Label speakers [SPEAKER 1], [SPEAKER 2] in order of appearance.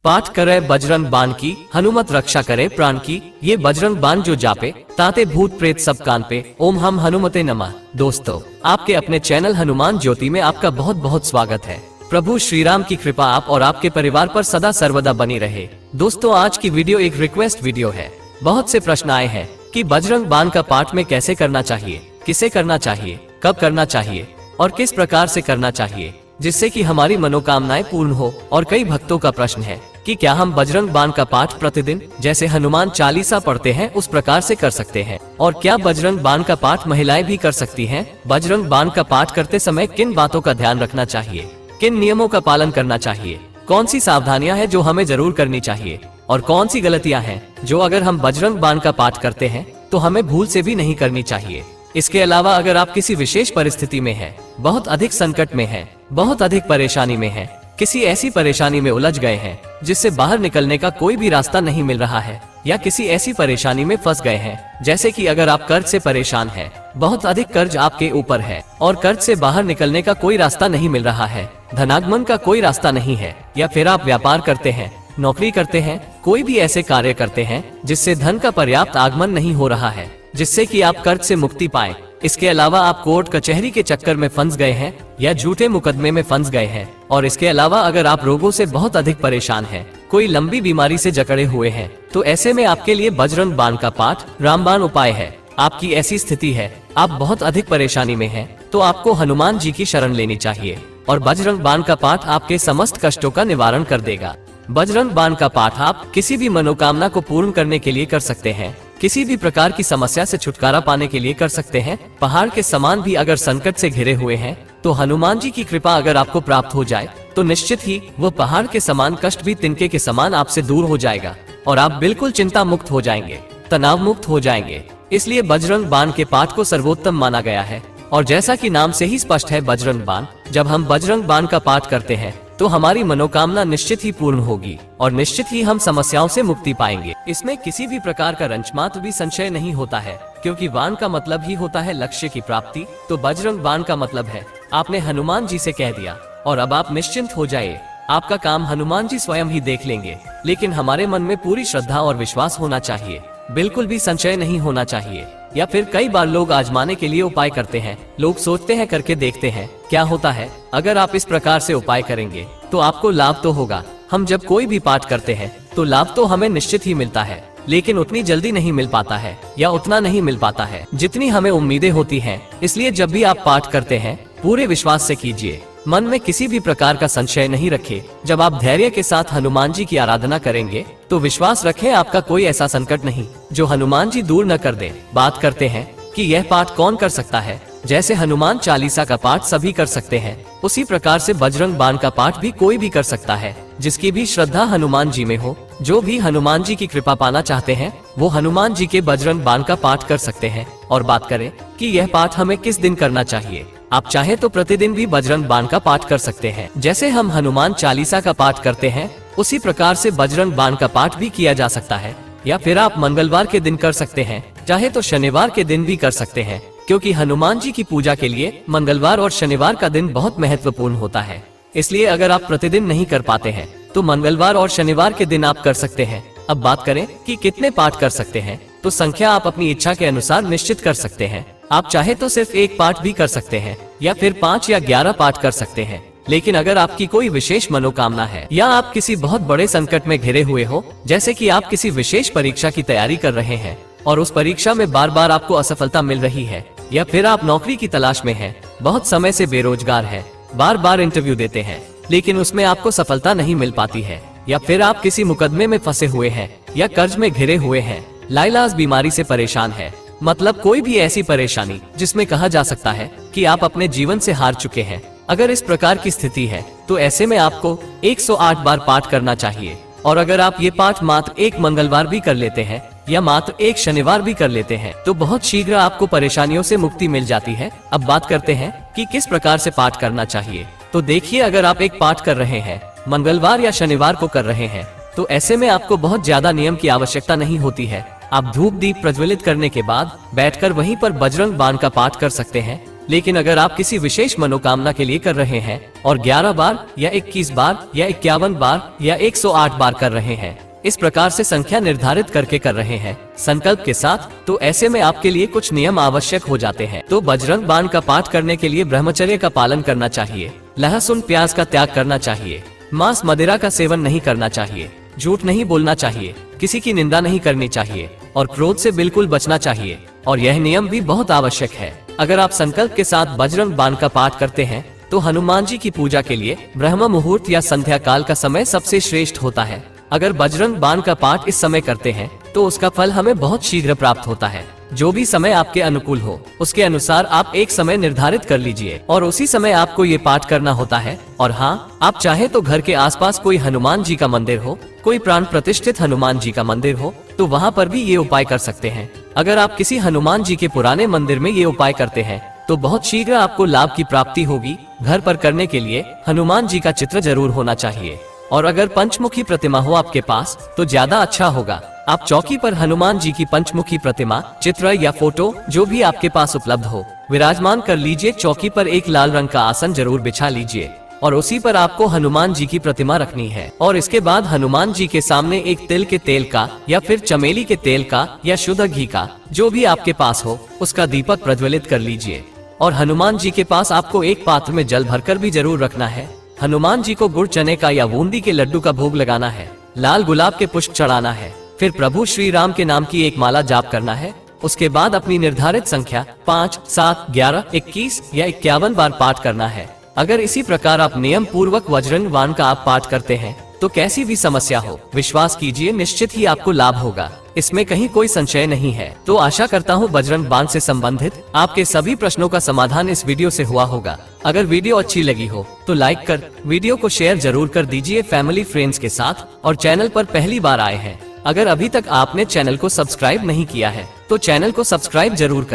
[SPEAKER 1] पाठ करे बजरंग बाण की, हनुमत रक्षा करे प्राण की। ये बजरंग बाण जो जापे, ताते भूत प्रेत सब कान पे। ओम हम हनुमते नमः। दोस्तों, आपके अपने चैनल हनुमान ज्योति में आपका बहुत बहुत स्वागत है। प्रभु श्री राम की कृपा आप और आपके परिवार पर सदा सर्वदा बनी रहे। दोस्तों, आज की वीडियो एक रिक्वेस्ट वीडियो है। बहुत से प्रश्न आए हैं कि बजरंग बाण का पाठ में कैसे करना चाहिए, किसे करना चाहिए, कब करना चाहिए और किस प्रकार से करना चाहिए, जिससे कि हमारी मनोकामनाएं पूर्ण हो। और कई भक्तों का प्रश्न है कि क्या हम बजरंग बाण का पाठ प्रतिदिन जैसे हनुमान चालीसा पढ़ते हैं उस प्रकार से कर सकते हैं, और क्या बजरंग बाण का पाठ महिलाएं भी कर सकती हैं। बजरंग बाण का पाठ करते समय किन बातों का ध्यान रखना चाहिए, किन नियमों का पालन करना चाहिए, कौन सी सावधानियां हैं जो हमें जरूर करनी चाहिए और कौन सी गलतियां हैं जो अगर हम बजरंग बाण का पाठ करते हैं तो हमें भूल से भी नहीं करनी चाहिए। इसके अलावा अगर आप किसी विशेष परिस्थिति में हैं, बहुत अधिक संकट में हैं, बहुत अधिक परेशानी में हैं, किसी ऐसी परेशानी में उलझ गए हैं जिससे बाहर निकलने का कोई भी रास्ता नहीं मिल रहा है, या किसी ऐसी परेशानी में फंस गए हैं जैसे कि अगर आप कर्ज से परेशान हैं, बहुत अधिक कर्ज आपके ऊपर है और कर्ज से बाहर निकलने का कोई रास्ता नहीं मिल रहा है, धनागमन का कोई रास्ता नहीं है, या फिर आप व्यापार करते हैं, नौकरी करते हैं, कोई भी ऐसे कार्य करते हैं जिससे धन का पर्याप्त आगमन नहीं हो रहा है, जिससे कि आप कर्ज से मुक्ति पाएं। इसके अलावा आप कोर्ट कचहरी के चक्कर में फंस गए हैं या झूठे मुकदमे में फंस गए हैं, और इसके अलावा अगर आप रोगों से बहुत अधिक परेशान हैं, कोई लंबी बीमारी से जकड़े हुए हैं, तो ऐसे में आपके लिए बजरंग बाण का पाठ रामबाण उपाय है। आपकी ऐसी स्थिति है, आप बहुत अधिक परेशानी में हैं, तो आपको हनुमान जी की शरण लेनी चाहिए और बजरंग बाण का पाठ आपके समस्त कष्टों का निवारण कर देगा। बजरंग बाण का पाठ आप किसी भी मनोकामना को पूर्ण करने के लिए कर सकते हैं, किसी भी प्रकार की समस्या से छुटकारा पाने के लिए कर सकते हैं। पहाड़ के समान भी अगर संकट से घिरे हुए हैं तो हनुमान जी की कृपा अगर आपको प्राप्त हो जाए तो निश्चित ही वो पहाड़ के समान कष्ट भी तिनके के समान आपसे दूर हो जाएगा और आप बिल्कुल चिंता मुक्त हो जाएंगे, तनाव मुक्त हो जाएंगे। इसलिए बजरंग बाण के पाठ को सर्वोत्तम माना गया है, और जैसा कि नाम से ही स्पष्ट है बजरंग बाण, जब हम बजरंग बाण का पाठ करते हैं तो हमारी मनोकामना निश्चित ही पूर्ण होगी और निश्चित ही हम समस्याओं से मुक्ति पाएंगे। इसमें किसी भी प्रकार का रंचमात्र भी संशय नहीं होता है, क्योंकि बाण का मतलब ही होता है लक्ष्य की प्राप्ति। तो बजरंग बाण का मतलब है आपने हनुमान जी से कह दिया और अब आप निश्चिंत हो जाइए, आपका काम हनुमान जी स्वयं ही देख लेंगे। लेकिन हमारे मन में पूरी श्रद्धा और विश्वास होना चाहिए, बिल्कुल भी संशय नहीं होना चाहिए। या फिर कई बार लोग आजमाने के लिए उपाय करते हैं, लोग सोचते हैं करके देखते हैं क्या होता है। अगर आप इस प्रकार से उपाय करेंगे तो आपको लाभ तो होगा। हम जब कोई भी पाठ करते हैं तो लाभ तो हमें निश्चित ही मिलता है, लेकिन उतनी जल्दी नहीं मिल पाता है या उतना नहीं मिल पाता है जितनी हमें उम्मीदें होती हैं। इसलिए जब भी आप पाठ करते हैं पूरे विश्वास से कीजिए, मन में किसी भी प्रकार का संशय नहीं रखे। जब आप धैर्य के साथ हनुमान जी की आराधना करेंगे तो विश्वास रखें आपका कोई ऐसा संकट नहीं जो हनुमान जी दूर न कर दे। बात करते हैं कि यह पाठ कौन कर सकता है। जैसे हनुमान चालीसा का पाठ सभी कर सकते हैं, उसी प्रकार से बजरंग बाण का पाठ भी कोई भी कर सकता है जिसकी भी श्रद्धा हनुमान जी में हो। जो भी हनुमान जी की कृपा पाना चाहते हैं वो हनुमान जी के बजरंग बाण का पाठ कर सकते हैं। और बात करें कि यह पाठ हमें किस दिन करना चाहिए, आप चाहे तो प्रतिदिन भी बजरंग बाण का पाठ कर सकते हैं। जैसे हम हनुमान चालीसा का पाठ करते हैं उसी प्रकार से बजरंग बाण का पाठ भी किया जा सकता है। या फिर आप मंगलवार के दिन कर सकते हैं, चाहे तो शनिवार के दिन भी कर सकते हैं, क्योंकि हनुमान जी की पूजा के लिए मंगलवार और शनिवार का दिन बहुत महत्वपूर्ण होता है। इसलिए अगर आप प्रतिदिन नहीं कर पाते हैं तो मंगलवार और शनिवार के दिन आप कर सकते हैं। अब बात करें कि कितने पाठ कर सकते हैं, तो संख्या आप अपनी इच्छा के अनुसार निश्चित कर सकते हैं। आप चाहे तो सिर्फ एक पाठ भी कर सकते हैं या फिर 5 या 11 पाठ कर सकते हैं। लेकिन अगर आपकी कोई विशेष मनोकामना है या आप किसी बहुत बड़े संकट में घिरे हुए हो, जैसे कि आप किसी विशेष परीक्षा की तैयारी कर रहे हैं और उस परीक्षा में बार बार आपको असफलता मिल रही है, या फिर आप नौकरी की तलाश में हैं, बहुत समय से बेरोजगार हैं, बार बार इंटरव्यू देते हैं लेकिन उसमें आपको सफलता नहीं मिल पाती है, या फिर आप किसी मुकदमे में फंसे हुए हैं या कर्ज में घिरे हुए हैं, लाइलाज बीमारी से परेशान है, मतलब कोई भी ऐसी परेशानी जिसमें कहा जा सकता है कि आप अपने जीवन से हार चुके हैं। अगर इस प्रकार की स्थिति है तो ऐसे में आपको 108 बार पाठ करना चाहिए। और अगर आप ये पाठ मात्र एक मंगलवार भी कर लेते हैं या मात्र एक शनिवार भी कर लेते हैं तो बहुत शीघ्र आपको परेशानियों से मुक्ति मिल जाती है। अब बात करते हैं कि किस प्रकार से पाठ करना चाहिए। तो देखिए, अगर आप एक पाठ कर रहे हैं, मंगलवार या शनिवार को कर रहे हैं, तो ऐसे में आपको बहुत ज्यादा नियम की आवश्यकता नहीं होती है। आप धूप दीप प्रज्वलित करने के बाद बैठकर वहीं पर बजरंग बाण का पाठ कर सकते हैं लेकिन अगर आप किसी विशेष मनोकामना के लिए कर रहे हैं और 11 बार या 21 बार या 51 बार या 108 बार कर रहे हैं, इस प्रकार से संख्या निर्धारित करके कर रहे हैं संकल्प के साथ, तो ऐसे में आपके लिए कुछ नियम आवश्यक हो जाते हैं। तो बजरंग बाण का पाठ करने के लिए ब्रह्मचर्य का पालन करना चाहिए, लहसुन प्याज का त्याग करना चाहिए, मांस मदिरा का सेवन नहीं करना चाहिए, झूठ नहीं बोलना चाहिए, किसी की निंदा नहीं करनी चाहिए और क्रोध से बिल्कुल बचना चाहिए। और यह नियम भी बहुत आवश्यक है। अगर आप संकल्प के साथ बजरंग बाण का पाठ करते हैं तो हनुमान जी की पूजा के लिए ब्रह्म मुहूर्त या संध्या काल का समय सबसे श्रेष्ठ होता है। अगर बजरंग बाण का पाठ इस समय करते हैं तो उसका फल हमें बहुत शीघ्र प्राप्त होता है। जो भी समय आपके अनुकूल हो उसके अनुसार आप एक समय निर्धारित कर लीजिए और उसी समय आपको ये पाठ करना होता है। और हाँ, आप चाहे तो घर के आसपास कोई हनुमान जी का मंदिर हो, कोई प्राण प्रतिष्ठित हनुमान जी का मंदिर हो, तो वहाँ पर भी ये उपाय कर सकते हैं। अगर आप किसी हनुमान जी के पुराने मंदिर में ये उपाय करते हैं तो बहुत शीघ्र आपको लाभ की प्राप्ति होगी। घर पर करने के लिए हनुमान जी का चित्र जरूर होना चाहिए और अगर पंचमुखी प्रतिमा हो आपके पास तो ज्यादा अच्छा होगा। आप चौकी पर हनुमान जी की पंचमुखी प्रतिमा, चित्र या फोटो जो भी आपके पास उपलब्ध हो विराजमान कर लीजिए। चौकी पर एक लाल रंग का आसन जरूर बिछा लीजिए और उसी पर आपको हनुमान जी की प्रतिमा रखनी है। और इसके बाद हनुमान जी के सामने एक तिल के तेल का या फिर चमेली के तेल का या शुद्ध घी का, जो भी आपके पास हो, उसका दीपक प्रज्वलित कर लीजिए। और हनुमान जी के पास आपको एक पात्र में जल भरकर भी जरूर रखना है। हनुमान जी को गुड़ चने का या बूंदी के लड्डू का भोग लगाना है, लाल गुलाब के पुष्प चढ़ाना है, फिर प्रभु श्री राम के नाम की एक माला जाप करना है। उसके बाद अपनी निर्धारित संख्या 5, 7, 11, 21 या 51 बार पाठ करना है। अगर इसी प्रकार आप नियम पूर्वक बजरंग बाण का आप पाठ करते हैं तो कैसी भी समस्या हो, विश्वास कीजिए निश्चित ही आपको लाभ होगा, इसमें कहीं कोई संशय नहीं है। तो आशा करता हूँ बजरंग बाण से संबंधित आपके सभी प्रश्नों का समाधान इस वीडियो से हुआ होगा। अगर वीडियो अच्छी लगी हो तो लाइक कर वीडियो को शेयर जरूर कर दीजिए फैमिली फ्रेंड्स के साथ। और चैनल पर पहली बार आए हैं, अगर अभी तक आपने चैनल को सब्सक्राइब नहीं किया है तो चैनल को सब्सक्राइब जरूर कर